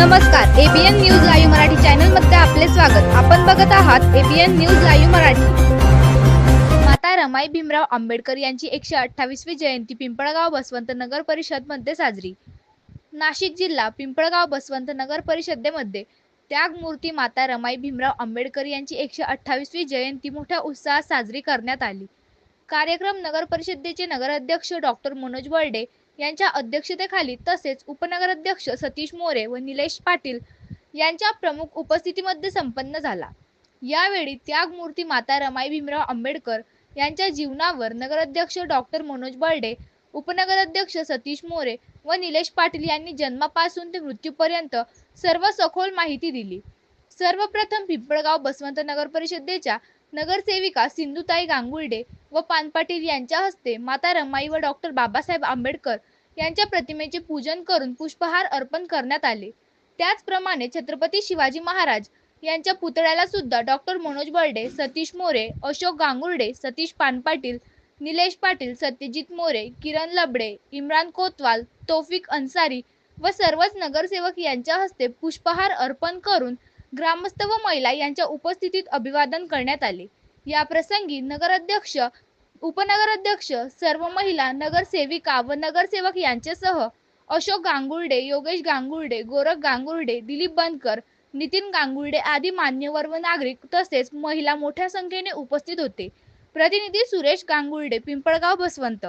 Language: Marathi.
नमस्कार, ABN news live Marathi channel मध्ये आपले स्वागत. आपण बघत आहात एबीएन न्यूज लाईव्ह मराठी. माता रमाई भीमराव आंबेडकर यांची 128वी जयंती पिंपळगाव बसवंत नगर परिषद मध्ये साजरी. नाशिक जिल्हा पिंपळगाव बसवंत नगर परिषदेमध्ये त्यागमूर्ती माता रमाई भीमराव आंबेडकर यांची 128वी जयंती मोठ्या उत्साहात साजरी करण्यात आली. कार्यक्रम नगर परिषदेचे नगराध्यक्ष डॉक्टर मनोज बर्डे यांच्या अध्यक्षतेखाली तसेच उपनगराध्यक्ष सतीश मोरे व निलेश पाटील यांच्या प्रमुख उपस्थितीमध्ये संपन्न झाला. यावेळी त्यागमूर्ती माता रमाई भीमराव आंबेडकर यांच्या जीवनावर नगराध्यक्ष डॉक्टर मनोज बर्डे, उपनगराध्यक्ष सतीश मोरे व निलेश पाटील यांनी जन्मापासून ते मृत्यूपर्यंत सर्व सखोल माहिती दिली. सर्वप्रथम पिंपळगाव बसवंत नगर परिषदेच्या नगरसेविका सिंधुताई गांगुर्डे व पानपाटील यांच्या हस्ते माता रमाई व डॉक्टर बाबासाहेब आंबेडकर यांच्या प्रतिमेचे पूजन करून पुष्पहार अर्पण करण्यात आले. त्याचप्रमाणे छत्रपती शिवाजी महाराज यांच्या पुतळ्याला सुद्धा डॉक्टर मनोज बर्डे, सतीश मोरे, अशोक गांगुर्डे, सतीश पानपाटील, निलेश पाटील, सत्यजित मोरे, किरण लबडे, इम्रान कोतवाल, तौफिक अन्सारी व सर्वच नगरसेवक यांच्या हस्ते पुष्पहार अर्पण करून ग्रामस्थ व महिला यांच्या उपस्थितीत अभिवादन करण्यात आले. या प्रसंगी नगराध्यक्ष, उपनगराध्यक्ष, सर्व महिला नगरसेविका व नगरसेवक यांच्यासह अशोक गांगुर्डे, योगेश गांगुर्डे, गोरख गांगुर्डे, दिलीप बनकर, नितीन गांगुर्डे आदी मान्यवर व नागरिक तसेच महिला मोठ्या संख्येने उपस्थित होते. प्रतिनिधी सुरेश गांगुर्डे, पिंपळगाव बसवंत.